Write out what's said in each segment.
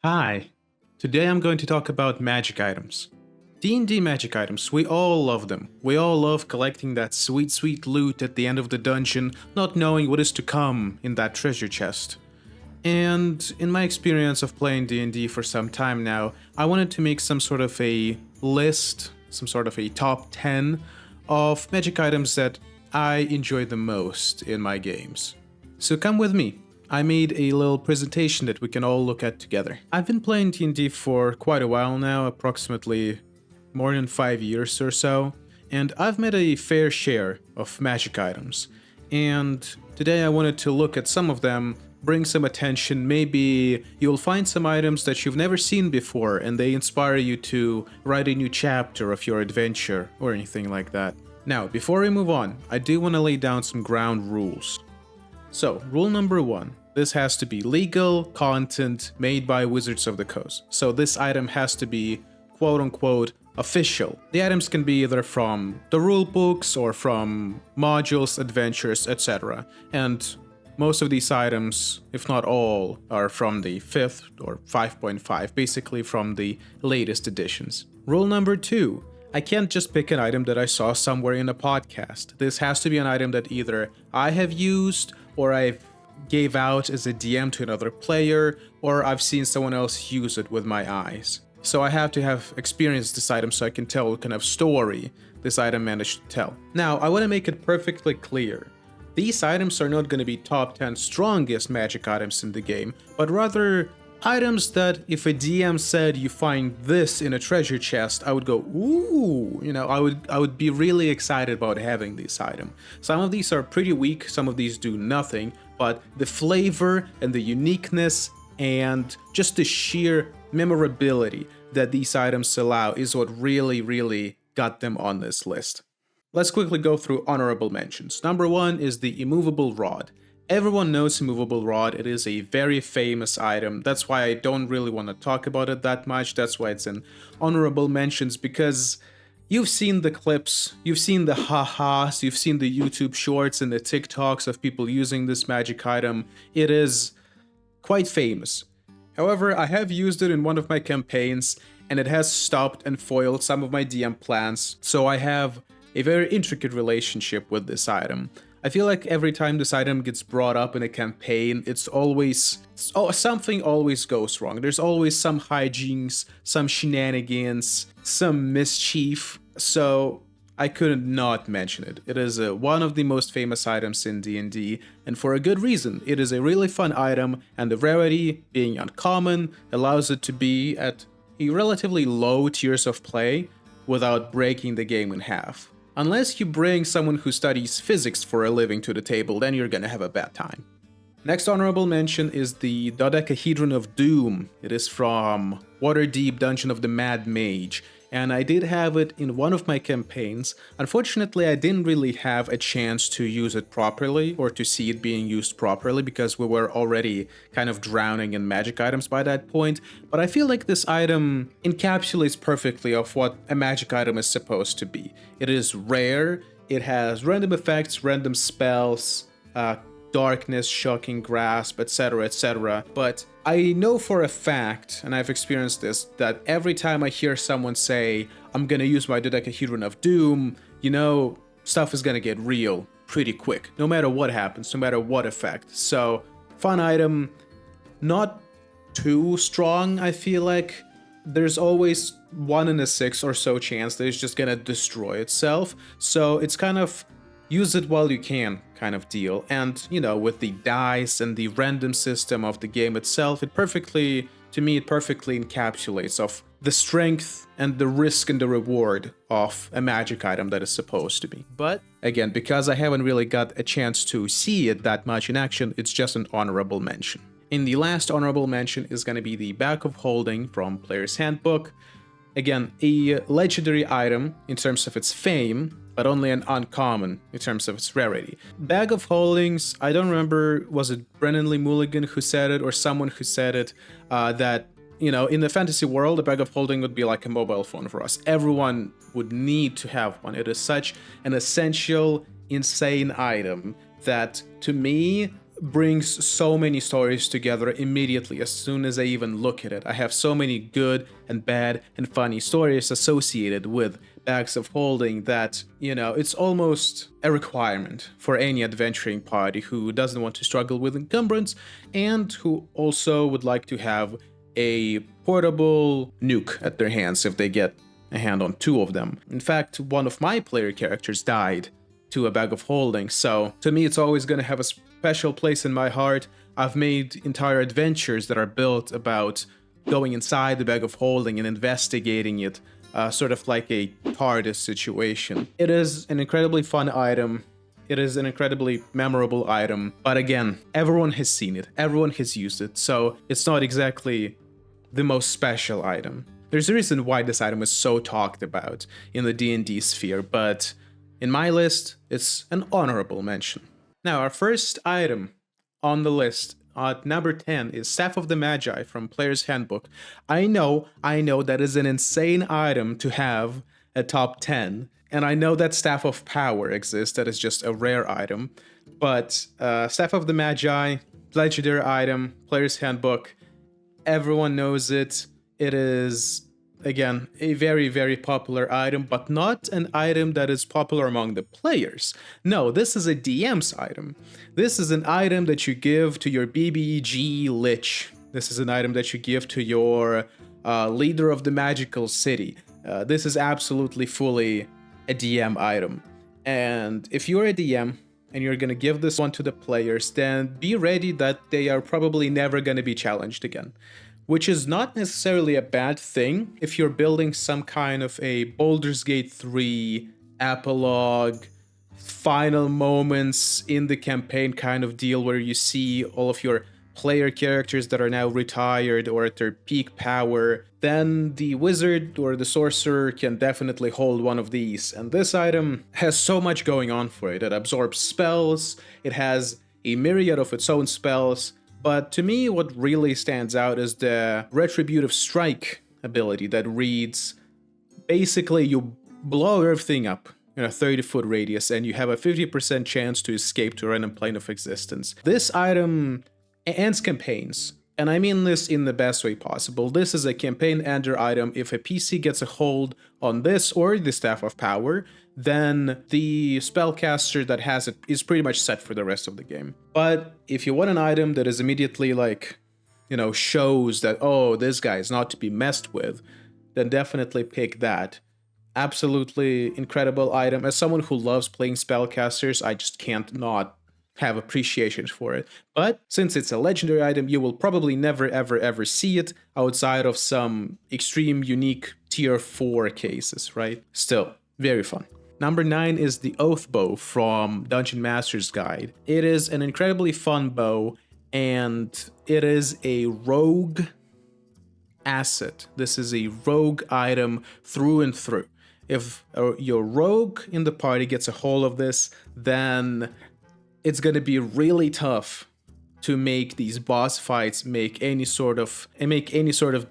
Hi, today I'm going to talk about magic items. D&D magic items, we all love them. We all love collecting that sweet sweet loot at the end of the dungeon, not knowing what is to come in that treasure chest. And in my experience of playing D&D for some time now, I wanted to make some sort of a list, some sort of a top 10 of magic items that I enjoy the most in my games. So come with me. I made a little presentation that we can all look at together. I've been playing D&D for quite a while now, approximately more than 5 years or so, and I've met a fair share of magic items. And today I wanted to look at some of them, bring some attention. Maybe you'll find some items that you've never seen before and they inspire you to write a new chapter of your adventure or anything like that. Now, before we move on, I do want to lay down some ground rules. So, rule number 1. This has to be legal content made by Wizards of the Coast. So this item has to be quote-unquote official. The items can be either from the rule books or from modules, adventures, etc. And most of these items, if not all, are from the 5th or 5.5, basically from the latest editions. Rule number 2. I can't just pick an item that I saw somewhere in a podcast. This has to be an item that either I have used or I've gave out as a DM to another player, or I've seen someone else use it with my eyes. So I have to have experienced this item so I can tell what kind of story this item managed to tell. Now, I want to make it perfectly clear. These items are not going to be top 10 strongest magic items in the game, but rather items that if a DM said you find this in a treasure chest, I would go, ooh, I would be really excited about having this item. Some of these are pretty weak, some of these do nothing, but the flavor and the uniqueness and just the sheer memorability that these items allow is what really got them on this list. Let's quickly go through honorable mentions. Number 1 is the immovable rod. Everyone knows immovable rod. It is a very famous item. That's why I don't really want to talk about it that much. That's why it's in honorable mentions, because you've seen the clips, you've seen the ha-has, you've seen the YouTube shorts and the TikToks of people using this magic item. It is quite famous. However, I have used it in one of my campaigns and it has stopped and foiled some of my DM plans, so I have a very intricate relationship with this item. I feel like every time this item gets brought up in a campaign, something always goes wrong. There's always some hijinks, some shenanigans, some mischief, so I couldn't not mention it. It is one of the most famous items in D&D, and for a good reason. It is a really fun item, and the rarity, being uncommon, allows it to be at a relatively low tiers of play without breaking the game in half. Unless you bring someone who studies physics for a living to the table, then you're gonna have a bad time. Next honorable mention is the Dodecahedron of Doom. It is from Waterdeep Dungeon of the Mad Mage, and I did have it in one of my campaigns. Unfortunately, I didn't really have a chance to use it properly or to see it being used properly because we were already kind of drowning in magic items by that point, but I feel like this item encapsulates perfectly of what a magic item is supposed to be. It is rare, it has random effects, random spells, darkness, shocking grasp, etc. But I know for a fact, and I've experienced this, that every time I hear someone say, I'm gonna use my Dodecahedron of Doom, stuff is gonna get real pretty quick, no matter what happens, no matter what effect. So, fun item, not too strong, I feel like. There's always 1 in a 6 or so chance that it's just gonna destroy itself, so it's kind of use it while you can kind of deal. And, with the dice and the random system of the game itself, it perfectly encapsulates of the strength and the risk and the reward of a magic item that is supposed to be. But again, because I haven't really got a chance to see it that much in action, it's just an honorable mention. In the last honorable mention is going to be the Bag of Holding from Player's Handbook. Again, a legendary item in terms of its fame, but only an uncommon in terms of its rarity. Bag of Holdings, I don't remember, was it Brennan Lee Mulligan who said it or someone who said it, that, in the fantasy world, a Bag of Holding would be like a mobile phone for us. Everyone would need to have one. It is such an essential, insane item that, to me, brings so many stories together immediately as soon as I even look at it. I have so many good and bad and funny stories associated with bags of holding that, it's almost a requirement for any adventuring party who doesn't want to struggle with encumbrance and who also would like to have a portable nuke at their hands if they get a hand on 2 of them. In fact, one of my player characters died to a bag of holding, so to me it's always going to have a special place in my heart. I've made entire adventures that are built about going inside the bag of holding and investigating it, sort of like a TARDIS situation. It is an incredibly fun item. It is an incredibly memorable item, but again, everyone has seen it, everyone has used it, so it's not exactly the most special item. There's a reason why this item is so talked about in the D&D sphere, but in my list, it's an honorable mention. Now, our first item on the list at number 10 is Staff of the Magi from Player's Handbook. I know that is an insane item to have at top 10, and I know that Staff of Power exists, that is just a rare item, but Staff of the Magi, legendary item, Player's Handbook, everyone knows it. It is, again, a very, very popular item, but not an item that is popular among the players. No, this is a DM's item. This is an item that you give to your BBG Lich. This is an item that you give to your leader of the magical city. This is absolutely fully a DM item. And if you're a DM and you're gonna give this one to the players, then be ready that they are probably never gonna be challenged again. Which is not necessarily a bad thing if you're building some kind of a Baldur's Gate 3 epilogue, final moments in the campaign kind of deal where you see all of your player characters that are now retired or at their peak power, then the wizard or the sorcerer can definitely hold one of these. And this item has so much going on for it. It absorbs spells, it has a myriad of its own spells, but to me what really stands out is the Retributive Strike ability that reads, basically you blow everything up in a 30-foot radius and you have a 50% chance to escape to a random plane of existence. This item ends campaigns, and I mean this in the best way possible. This is a campaign ender item. If a PC gets a hold on this or the Staff of Power, then the spellcaster that has it is pretty much set for the rest of the game. But if you want an item that is immediately like, shows that, oh, this guy is not to be messed with, then definitely pick that. Absolutely incredible item. As someone who loves playing spellcasters, I just can't not have appreciation for it. But since it's a legendary item, you will probably never ever see it outside of some extreme unique tier 4 cases, right? Still, very fun. Number 9 is the Oath Bow from Dungeon Master's Guide. It is an incredibly fun bow, and it is a rogue asset. This is a rogue item through and through. If your rogue in the party gets a hold of this, then it's going to be really tough to make these boss fights make any sort of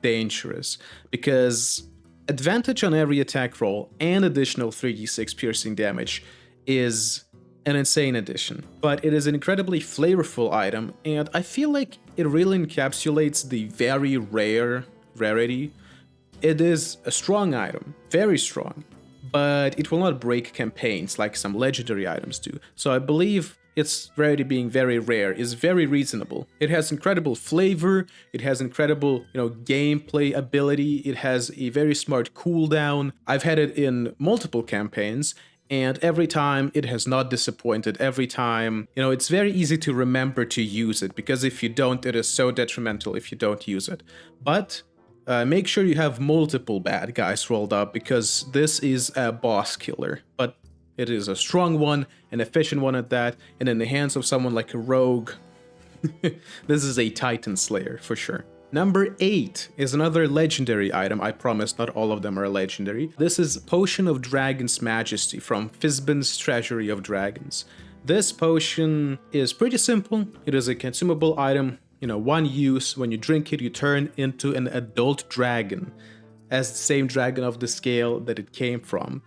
dangerous, because advantage on every attack roll and additional 3d6 piercing damage is an insane addition. But it is an incredibly flavorful item, and I feel like it really encapsulates the very rarity. It is a strong item, very strong, but it will not break campaigns like some legendary items do. So I believe its rarity being very rare is very reasonable. It has incredible flavor, it has incredible, gameplay ability, it has a very smart cooldown. I've had it in multiple campaigns, and every time it has not disappointed. Every time, it's very easy to remember to use it, because if you don't, it is so detrimental if you don't use it. But make sure you have multiple bad guys rolled up, because this is a boss killer. But it is a strong one, an efficient one at that, and in the hands of someone like a rogue, this is a Titan Slayer for sure. Number 8 is another legendary item. I promise not all of them are legendary. This is Potion of Dragon's Majesty from Fizban's Treasury of Dragons. This potion is pretty simple. It is a consumable item, one use. When you drink it, you turn into an adult dragon, as the same dragon of the scale that it came from.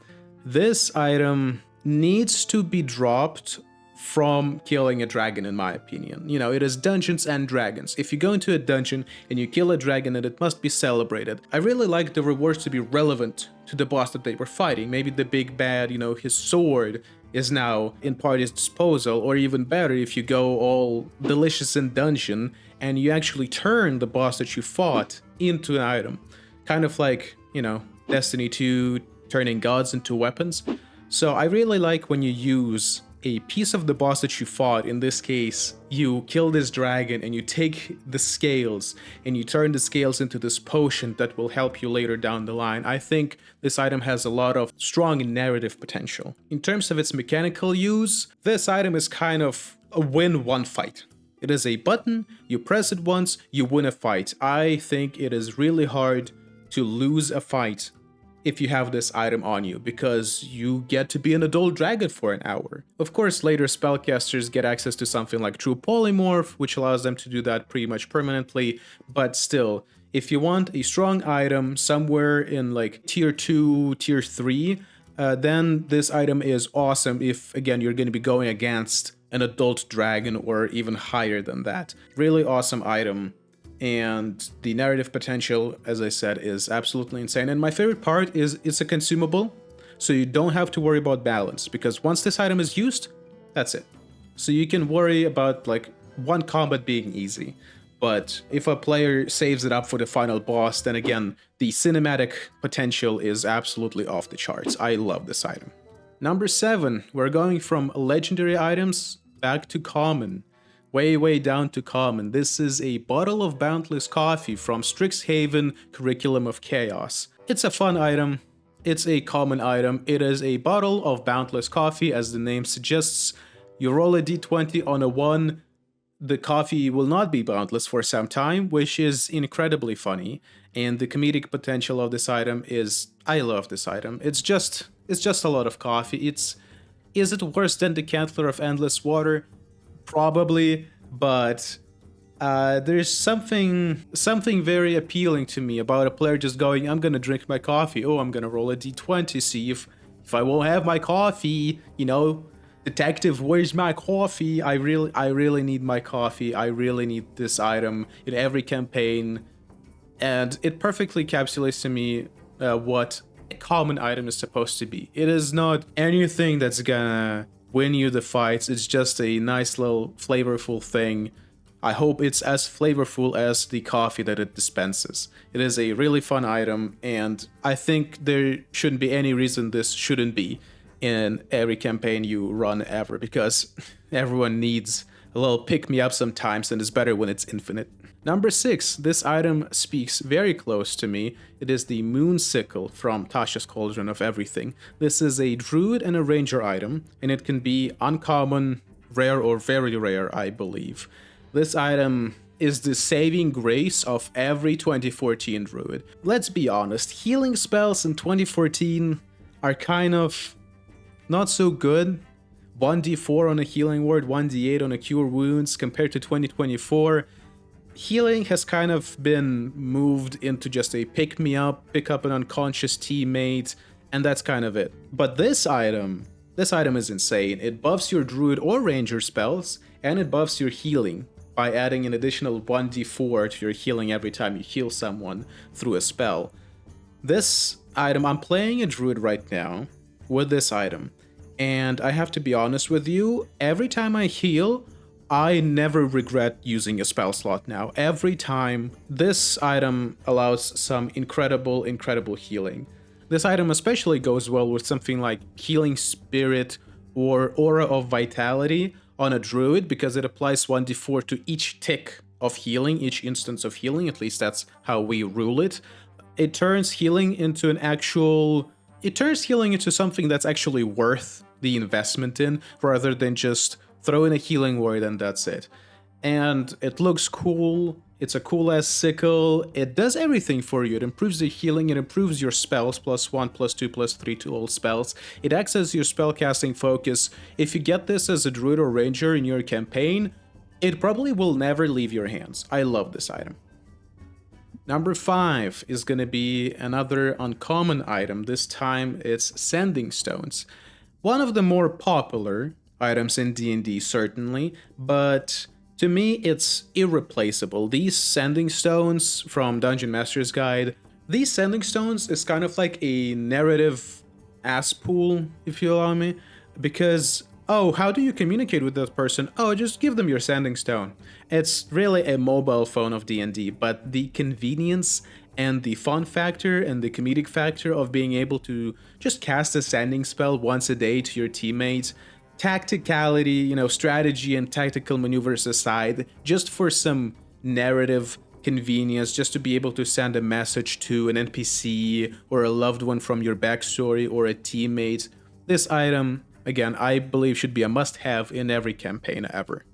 This item needs to be dropped from killing a dragon, in my opinion. You know, it is Dungeons and Dragons. If you go into a dungeon and you kill a dragon, then it must be celebrated. I really like the rewards to be relevant to the boss that they were fighting. Maybe the big bad, you know, his sword is now in party's disposal, or even better, if you go all delicious in dungeon and you actually turn the boss that you fought into an item. Kind of like, you know, Destiny 2 turning gods into weapons. So I really like when you use a piece of the boss that you fought. In this case, you kill this dragon and you take the scales and you turn the scales into this potion that will help you later down the line. I think this item has a lot of strong narrative potential. In terms of its mechanical use, this item is kind of a win one fight. It is a button, you press it once, you win a fight. I think it is really hard to lose a fight if you have this item on you, because you get to be an adult dragon for an hour. Of course, later spellcasters get access to something like True Polymorph, which allows them to do that pretty much permanently, but still, if you want a strong item somewhere in like tier 2, tier 3, then this item is awesome if, again, you're going to be going against an adult dragon or even higher than that. Really awesome item. And the narrative potential, as I said, is absolutely insane. And my favorite part is it's a consumable, so you don't have to worry about balance, because once this item is used, that's it. So you can worry about like one combat being easy. But if a player saves it up for the final boss, then again, the cinematic potential is absolutely off the charts. I love this item. Number 7, we're going from legendary items back to common. Way down to common. This is a bottle of Boundless Coffee from Strixhaven Curriculum of Chaos. It's a fun item. It's a common item. It is a bottle of Boundless Coffee, as the name suggests. You roll a d20 on a 1. The coffee will not be boundless for some time, which is incredibly funny. And the comedic potential of this item is... I love this item. It's just a lot of coffee. Is it worse than the Cantler of Endless Water? Probably, but there's something very appealing to me about a player just going, I'm gonna drink my coffee, oh, I'm gonna roll a d20, see if I won't have my coffee, you know, detective, where's my coffee? I really need my coffee. I really need this item in every campaign, and it perfectly encapsulates to me what a common item is supposed to be. It is not anything that's gonna win you the fights. It's just a nice little flavorful thing. I hope it's as flavorful as the coffee that it dispenses. It is a really fun item, and I think there shouldn't be any reason this shouldn't be in every campaign you run ever, because everyone needs a little pick-me-up sometimes, and it's better when it's infinite. Number 6, this item speaks very close to me. It is the Moon Sickle from Tasha's Cauldron of Everything. This is a druid and a ranger item, and it can be uncommon, rare, or very rare, I believe. This item is the saving grace of every 2014 druid. Let's be honest, healing spells in 2014 are kind of not so good. 1d4 on a healing word, 1d8 on a cure wounds, compared to 2024. Healing has kind of been moved into just a pick-me-up, pick up an unconscious teammate, and that's kind of it. But this item is insane. It buffs your druid or ranger spells, and it buffs your healing by adding an additional 1d4 to your healing every time you heal someone through a spell. This item, I'm playing a druid right now with this item, and I have to be honest with you, every time I heal, I never regret using a spell slot now. Every time, this item allows some incredible healing. This item especially goes well with something like Healing Spirit or Aura of Vitality on a druid, because it applies 1d4 to each tick of healing, each instance of healing, at least that's how we rule it. It turns healing into something that's actually worth the investment in, rather than just throw in a healing word and that's it. And it looks cool. It's a cool ass sickle. It does everything for you. It improves the healing. It improves your spells, +1, +2, +3 to all spells. It acts as your spellcasting focus. If you get this as a druid or ranger in your campaign, it probably will never leave your hands. I love this item. Number 5 is gonna be another uncommon item. This time it's Sending Stones. One of the more popular items in D&D, certainly, but to me, it's irreplaceable. These sending stones from Dungeon Master's Guide, these sending stones is kind of like a narrative ass pool, if you allow me, because, oh, how do you communicate with that person? Oh, just give them your sending stone. It's really a mobile phone of D&D, but the convenience and the fun factor and the comedic factor of being able to just cast a sending spell once a day to your teammates, tacticality, strategy and tactical maneuvers aside, just for some narrative convenience, just to be able to send a message to an NPC or a loved one from your backstory or a teammate. This item, again, I believe should be a must-have in every campaign ever.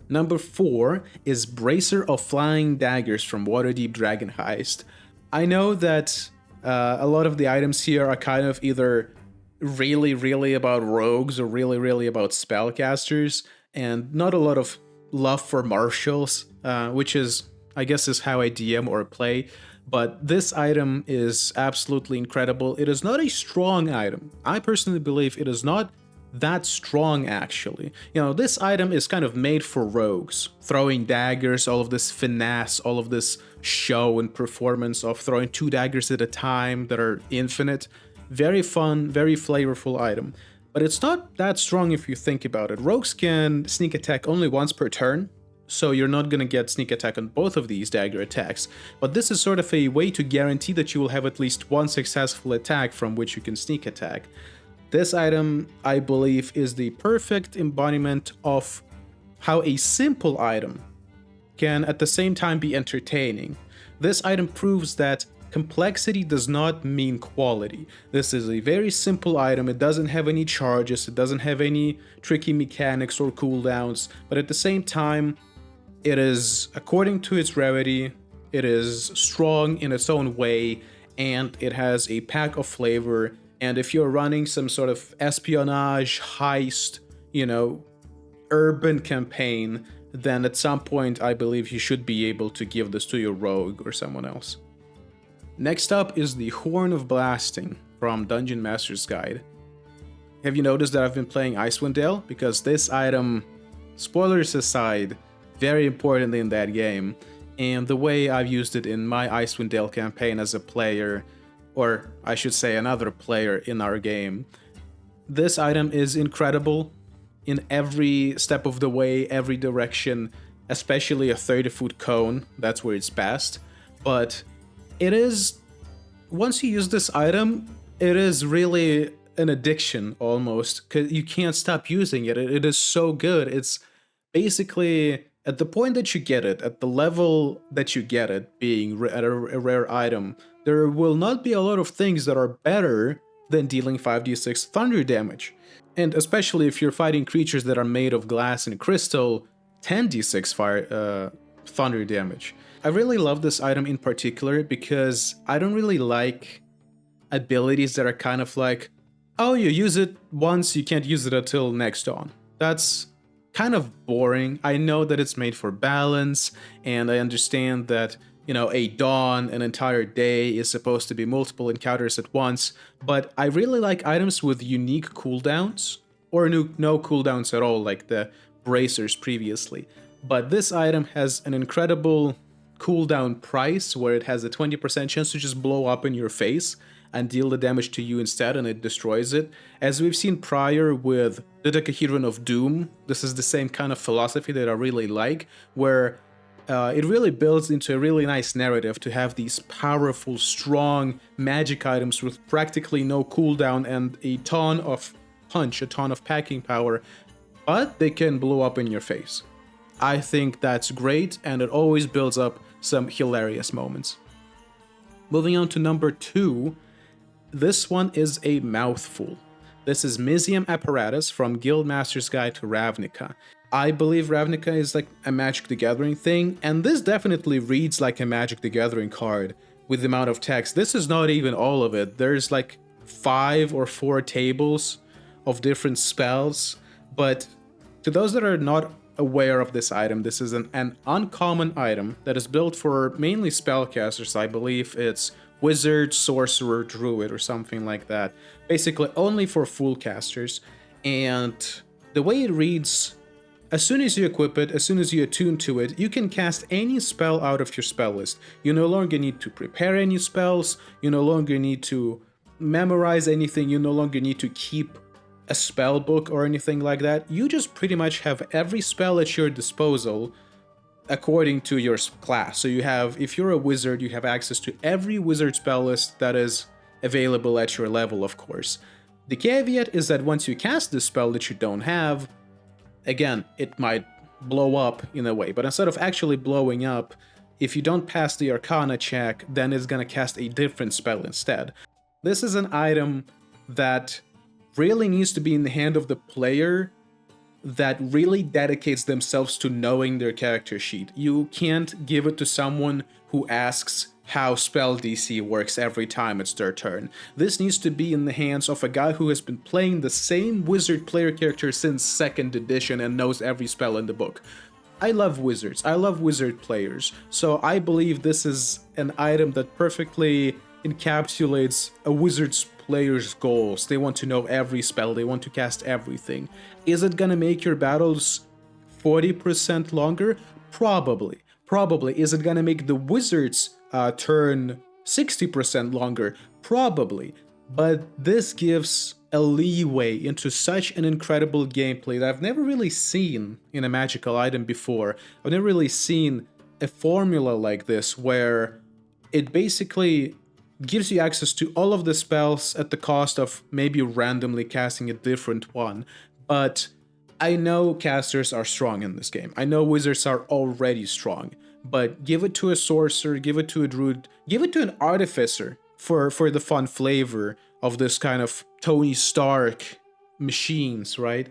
Number 4 is Bracer of Flying Daggers from Waterdeep Dragon Heist. I know that a lot of the items here are kind of either really about rogues or really about spellcasters, and not a lot of love for martials, which is, I guess, is how I DM or play. But this item is absolutely incredible. It is not a strong item. I personally believe it is not that strong, actually. This item is kind of made for rogues. Throwing daggers, all of this finesse, all of this show and performance of throwing 2 daggers at a time that are infinite. Very fun, very flavorful item. But it's not that strong if you think about it. Rogues can sneak attack only once per turn, so you're not going to get sneak attack on both of these dagger attacks. But this is sort of a way to guarantee that you will have at least one successful attack from which you can sneak attack. This item, I believe, is the perfect embodiment of how a simple item can at the same time be entertaining. This item proves that complexity does not mean quality. This is a very simple item. It doesn't have any charges, it doesn't have any tricky mechanics or cooldowns, but at the same time, it is, according to its rarity, it is strong in its own way, and it has a pack of flavor. And if you're running some sort of espionage, heist, urban campaign, then at some point I believe you should be able to give this to your rogue or someone else. Next up is the Horn of Blasting from Dungeon Master's Guide. Have you noticed that I've been playing Icewind Dale? Because this item, spoilers aside, very important in that game, and the way I've used it in my Icewind Dale campaign as a player, or I should say another player in our game. This item is incredible in every step of the way, every direction, especially a 30-foot cone, that's where it's best. But it is, once you use this item, it is really an addiction almost, because you can't stop using it. It is so good. It's basically, at the point that you get it, at the level that you get it, being at a rare item, there will not be a lot of things that are better than dealing 5d6 thunder damage. And especially if you're fighting creatures that are made of glass and crystal, 10d6 thunder damage. I really love this item in particular because I don't really like abilities that are kind of like, oh, you use it once, you can't use it until next dawn. That's kind of boring. I know that it's made for balance, and I understand that, a dawn, an entire day, is supposed to be multiple encounters at once, but I really like items with unique cooldowns, or no cooldowns at all, like the bracers previously. But this item has an incredible cooldown price, where it has a 20% chance to just blow up in your face and deal the damage to you instead, and it destroys it. As we've seen prior with the Decahedron of Doom, this is the same kind of philosophy that I really like, where it really builds into a really nice narrative to have these powerful, strong magic items with practically no cooldown and a ton of punch, a ton of packing power, but they can blow up in your face. I think that's great, and it always builds up some hilarious moments. Moving on to number 2, this one is a mouthful. This is Misium Apparatus from Guildmaster's Guide to Ravnica. I believe Ravnica is like a Magic the Gathering thing, and this definitely reads like a Magic the Gathering card with the amount of text. This is not even all of it. There's like 5 or 4 tables of different spells, but to those that are not aware of this item, this is an uncommon item that is built for mainly spellcasters. I believe it's wizard, sorcerer, druid, or something like that. Basically only for full casters. And The way it reads, as soon as you equip it, as soon as you attune to it, you can cast any spell out of your spell list. You no longer need to prepare any spells, you no longer need to memorize anything, you no longer need to keep a spell book or anything like that. You just pretty much have every spell at your disposal according to your class. So you have, if you're a wizard, you have access to every wizard spell list that is available at your level, of course. The caveat is that once you cast this spell that you don't have, again, it might blow up in a way, but instead of actually blowing up, if you don't pass the Arcana check, then it's gonna cast a different spell instead. This is an item that really needs to be in the hand of the player that really dedicates themselves to knowing their character sheet. You can't give it to someone who asks how spell DC works every time it's their turn. This needs to be in the hands of a guy who has been playing the same wizard player character since 2nd edition and knows every spell in the book. I love wizards, I love wizard players, so I believe this is an item that perfectly encapsulates a wizard's player's goals. They want to know every spell, they want to cast everything. Is it gonna make your battles 40% longer? Probably. Is it gonna make the wizard's turn 60% longer? Probably. But this gives a leeway into such an incredible gameplay that I've never really seen in a magical item before. I've never really seen a formula like this where it basically gives you access to all of the spells at the cost of maybe randomly casting a different one. But I know casters are strong in this game. I know wizards are already strong. But give it to a sorcerer, give it to a druid, give it to an artificer for the fun flavor of this kind of Tony Stark machines, right?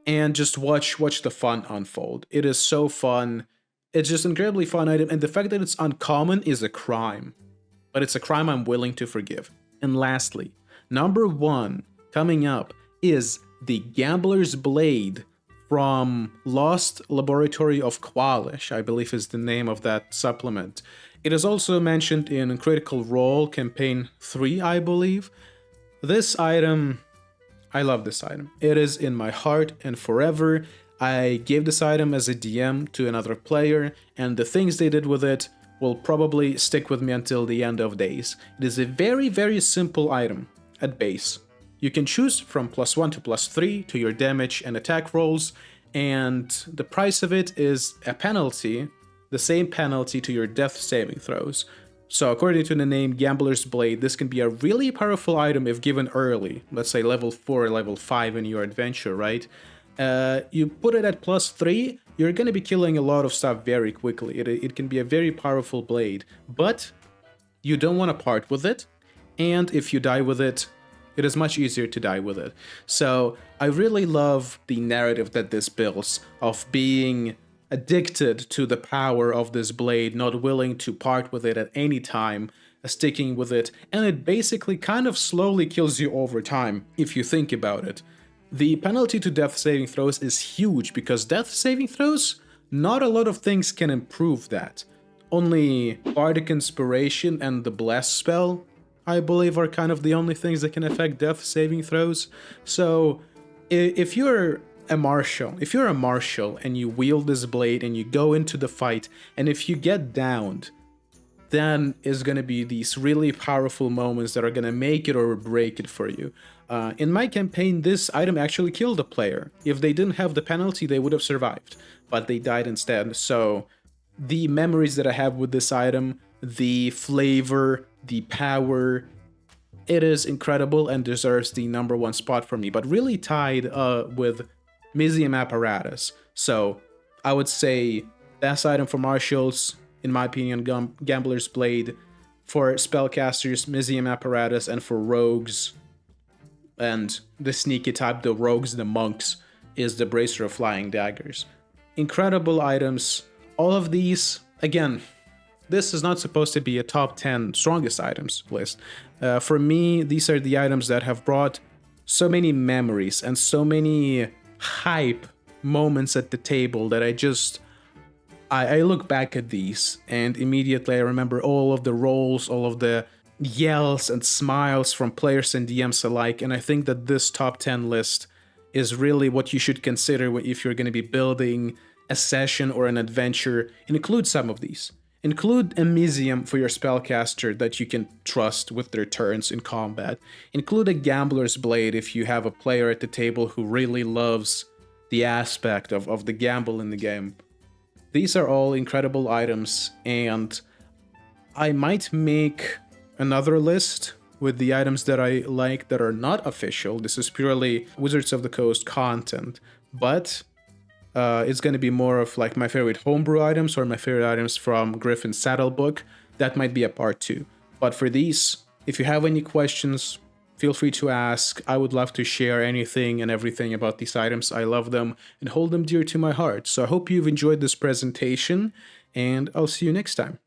And just watch the fun unfold. It is so fun. It's just an incredibly fun item, and the fact that it's uncommon is a crime. But it's a crime I'm willing to forgive. And lastly, number 1 coming up is the Gambler's Blade from Lost Laboratory of Qualish, I believe is the name of that supplement. It is also mentioned in Critical Role Campaign 3, I believe. This item, I love this item. It is in my heart and forever. I gave this item as a DM to another player, and the things they did with it will probably stick with me until the end of days. It is a very, very simple item at base. You can choose from +1 to +3 to your damage and attack rolls, and the price of it is a penalty, the same penalty to your death saving throws. So according to the name Gambler's Blade, this can be a really powerful item if given early, let's say level 4 or level 5 in your adventure, right? You put it at +3, you're going to be killing a lot of stuff very quickly. It can be a very powerful blade, but you don't want to part with it, and if you die with it, it is much easier to die with it. So I really love the narrative that this builds of being addicted to the power of this blade, not willing to part with it at any time, sticking with it, and it basically kind of slowly kills you over time, if you think about it. The penalty to death saving throws is huge, because death saving throws, not a lot of things can improve that. Only Bardic Inspiration and the Bless spell, I believe, are kind of the only things that can affect death saving throws. So if you're a marshal and you wield this blade and you go into the fight, and if you get downed, then is going to be these really powerful moments that are going to make it or break it for you. In my campaign, this item actually killed a player. If they didn't have the penalty, they would have survived, but they died instead. So the memories that I have with this item, the flavor, the power, it is incredible and deserves the #1 spot for me, but really tied with Mizium Apparatus. So I would say best item for marshals, in my opinion, Gambler's Blade. For spellcasters, Mizium Apparatus, and for rogues and the sneaky type, the rogues, the monks, is the Bracer of Flying Daggers. Incredible items. All of these, again, this is not supposed to be a top 10 strongest items list. For me, these are the items that have brought so many memories and so many hype moments at the table that I look back at these and immediately I remember all of the rolls, all of the yells and smiles from players and DMs alike, and I think that this top 10 list is really what you should consider if you're going to be building a session or an adventure. Include some of these. Include a Misium for your spellcaster that you can trust with their turns in combat. Include a Gambler's Blade if you have a player at the table who really loves the aspect of the gamble in the game. These are all incredible items, and I might make another list with the items that I like that are not official. This is purely Wizards of the Coast content, but it's going to be more of like my favorite homebrew items or my favorite items from Griffin's Saddle Book. That might be a part 2. But for these, if you have any questions, feel free to ask. I would love to share anything and everything about these items. I love them and hold them dear to my heart. So I hope you've enjoyed this presentation, and I'll see you next time.